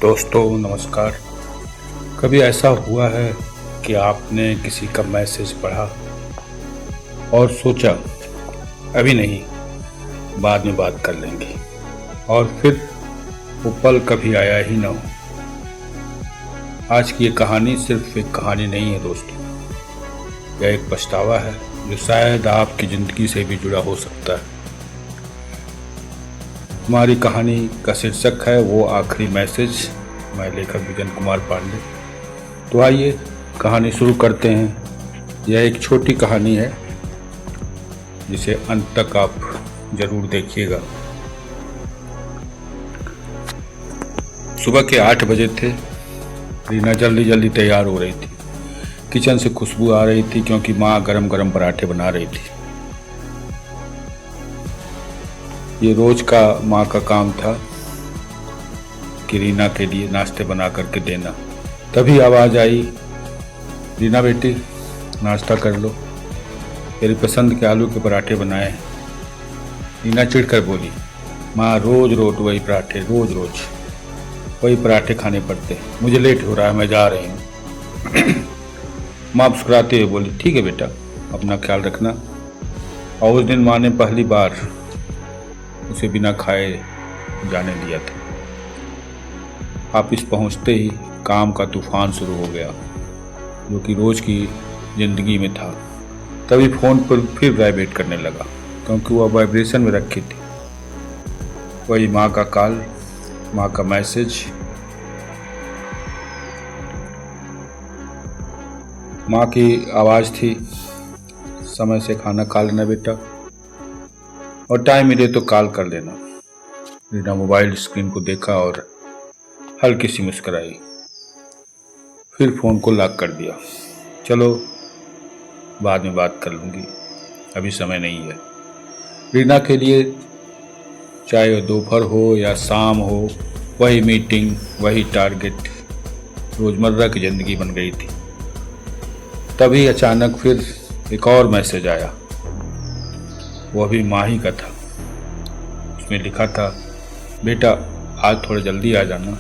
दोस्तों नमस्कार। कभी ऐसा हुआ है कि आपने किसी का मैसेज पढ़ा और सोचा अभी नहीं, बाद में बात कर लेंगे, और फिर वो पल कभी आया ही ना हो। आज की ये कहानी सिर्फ एक कहानी नहीं है दोस्तों, यह एक पछतावा है जो शायद आपकी ज़िंदगी से भी जुड़ा हो सकता है। हमारी कहानी का शीर्षक है वो आखिरी मैसेज। मैं लेखक विजन कुमार पांडे। तो आइए कहानी शुरू करते हैं। यह एक छोटी कहानी है जिसे अंत तक आप जरूर देखिएगा। सुबह के 8 बजे थे। रीना जल्दी जल्दी तैयार हो रही थी। किचन से खुशबू आ रही थी क्योंकि माँ गरम गरम पराठे बना रही थी। ये रोज का माँ का काम था कि रीना के लिए नाश्ते बना करके देना। तभी आवाज़ आई, रीना बेटी नाश्ता कर लो, तेरी पसंद के आलू के पराठे बनाए। रीना चिढ़कर बोली, माँ रोज रोज वही पराठे, रोज रोज वही पराठे खाने पड़ते, मुझे लेट हो रहा है, मैं जा रही हूँ। माँ मुस्कुराते हुए बोली, ठीक है बेटा, अपना ख्याल रखना। और उस दिन माँ ने पहली बार उसे बिना खाए जाने दिया था। ऑफिस पहुंचते ही काम का तूफान शुरू हो गया जो कि रोज की जिंदगी में था। तभी फोन पर फिर वाइब्रेट करने लगा क्योंकि वह वाइब्रेशन में रखी थी। वही माँ का कॉल, माँ का मैसेज। माँ की आवाज़ थी, समय से खाना खा लेना बेटा, और टाइम मिले तो कॉल कर लेना। रीना मोबाइल स्क्रीन को देखा और हल्की सी मुस्कुराई, फिर फ़ोन को लॉक कर दिया। चलो बाद में बात कर लूँगी, अभी समय नहीं है। रीना के लिए चाहे दोपहर हो या शाम हो, वही मीटिंग, वही टारगेट, रोज़मर्रा की ज़िंदगी बन गई थी। तभी अचानक फिर एक और मैसेज आया। वो भी माँ ही का था। उसमें लिखा था, बेटा आज थोड़ा जल्दी आ जाना,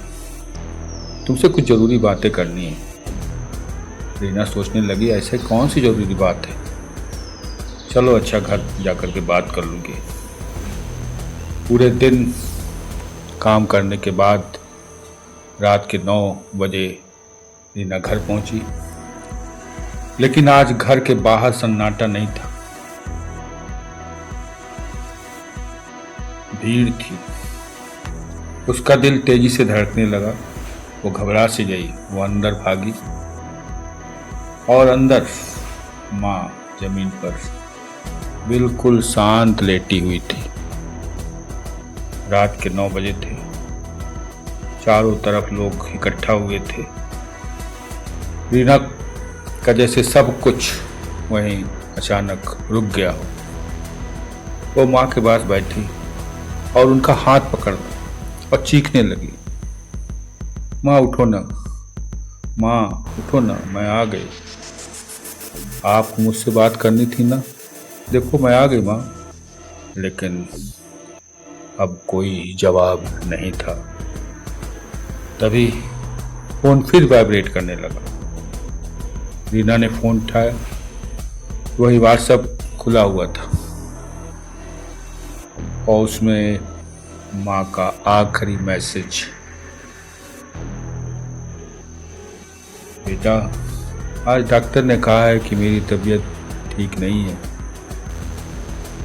तुमसे कुछ ज़रूरी बातें करनी है। रीना सोचने लगी, ऐसे कौन सी ज़रूरी बात है, चलो अच्छा घर जाकर के बात कर लूँगी। पूरे दिन काम करने के बाद रात के 9 बजे रीना घर पहुँची, लेकिन आज घर के बाहर सन्नाटा नहीं था, भीड़ थी। उसका दिल तेजी से धड़कने लगा। वो घबरा सी गई। वो अंदर भागी और अंदर माँ जमीन पर बिल्कुल शांत लेटी हुई थी। रात के 9 बजे थे। चारों तरफ लोग इकट्ठा हुए थे। रीना का जैसे सब कुछ वहीं अचानक रुक गया हो। वो माँ के पास बैठी और उनका हाथ पकड़ और चीखने लगी, माँ उठो ना, माँ उठो ना, मैं आ गई। आपको मुझसे बात करनी थी ना, देखो मैं आ गई माँ। लेकिन अब कोई जवाब नहीं था। तभी फोन फिर वाइब्रेट करने लगा। रीना ने फोन उठाया। वही व्हाट्सएप खुला हुआ था और उसमें माँ का आखिरी मैसेज, बेटा आज डॉक्टर ने कहा है कि मेरी तबीयत ठीक नहीं है,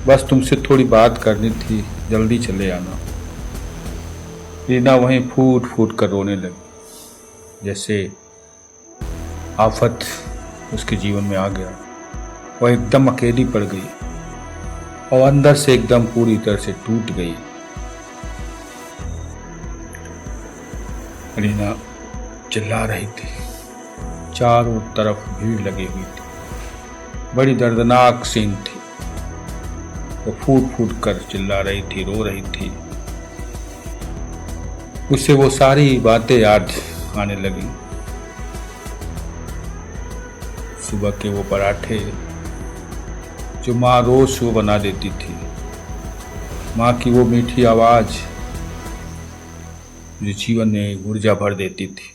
बस तुमसे थोड़ी बात करनी थी, जल्दी चले आना। रीना वहीं फूट फूट कर रोने लगी, जैसे आफत उसके जीवन में आ गया। वह एकदम अकेली पड़ गई और अंदर से एकदम पूरी तरह से टूट गई। रीना चिल्ला रही थी। चारों तरफ भीड़ लगी हुई थी। बड़ी दर्दनाक सीन थी। वो फूट फूट कर चिल्ला रही थी, रो रही थी। उससे वो सारी बातें याद आने लगी। सुबह के वो पराठे जो माँ रोज सुबह बना देती थी, माँ की वो मीठी आवाज़, मुझे जीवन में ऊर्जा भर देती थी।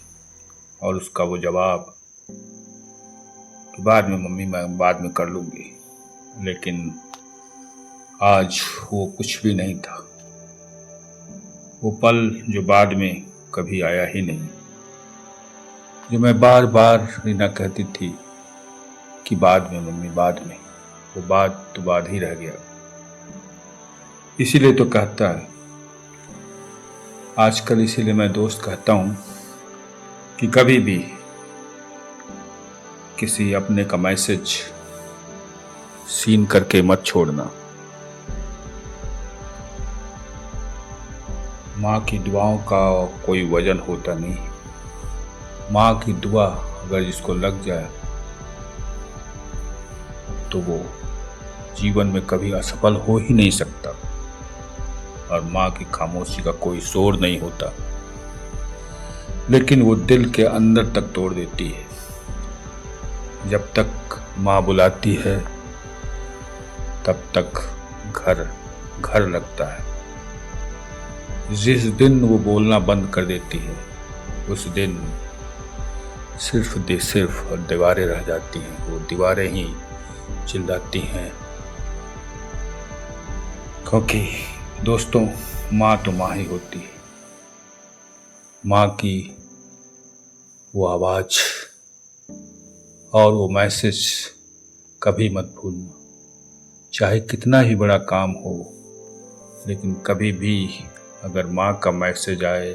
और उसका वो जवाब कि बाद में मम्मी, मैं बाद में कर लूँगी। लेकिन आज वो कुछ भी नहीं था। वो पल जो बाद में कभी आया ही नहीं, जो मैं बार बार रीना कहती थी कि बाद में मम्मी, बाद में, वो बाद तो बाद ही रह गया। इसीलिए तो कहता है आजकल, इसीलिए मैं दोस्त कहता हूँ कि कभी भी किसी अपने का मैसेज सीन करके मत छोड़ना। माँ की दुआओं का कोई वजन होता नहीं। माँ की दुआ अगर जिसको लग जाए तो वो जीवन में कभी असफल हो ही नहीं सकता। और माँ की खामोशी का कोई शोर नहीं होता, लेकिन वो दिल के अंदर तक तोड़ देती है। जब तक माँ बुलाती है तब तक घर घर लगता है। जिस दिन वो बोलना बंद कर देती है उस दिन सिर्फ दीवारें रह जाती हैं। वो दीवारें ही चिल्लाती हैं। क्योंकि दोस्तों, माँ तो माँ ही होती है। माँ की वो आवाज़ और वो मैसेज कभी मत भूलना। चाहे कितना ही बड़ा काम हो, लेकिन कभी भी अगर माँ का मैसेज आए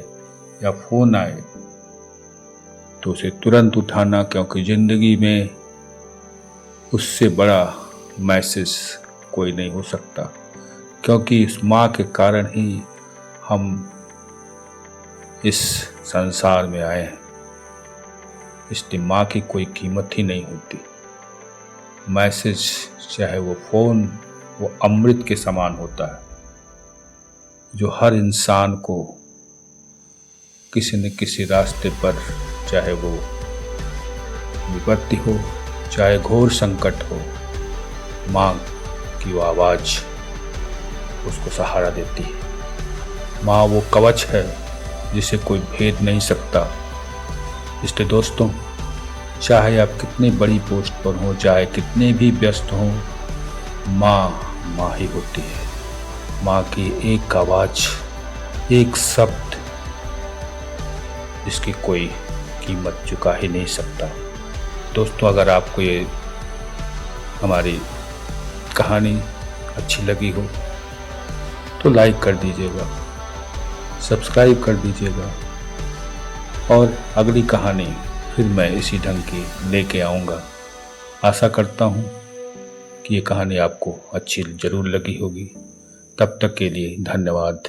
या फ़ोन आए तो उसे तुरंत उठाना, क्योंकि ज़िंदगी में उससे बड़ा मैसेज कोई नहीं हो सकता। क्योंकि इस माँ के कारण ही हम इस संसार में आए हैं। इसलिए माँ की कोई कीमत ही नहीं होती। मैसेज चाहे वो फ़ोन, वो अमृत के समान होता है, जो हर इंसान को किसी न किसी रास्ते पर, चाहे वो विपत्ति हो, चाहे घोर संकट हो, माँ की वो आवाज़ उसको सहारा देती है। माँ वो कवच है जिसे कोई भेद नहीं सकता। इसलिए दोस्तों, चाहे आप कितनी बड़ी पोस्ट पर हो, चाहे कितने भी व्यस्त हों, माँ माँ ही होती है। माँ की एक आवाज़, एक शब्द, इसकी कोई कीमत चुका ही नहीं सकता। दोस्तों, अगर आपको ये हमारी कहानी अच्छी लगी हो तो लाइक कर दीजिएगा, सब्सक्राइब कर दीजिएगा। और अगली कहानी फिर मैं इसी ढंग की लेके आऊँगा। आशा करता हूँ कि ये कहानी आपको अच्छी ज़रूर लगी होगी। तब तक के लिए धन्यवाद।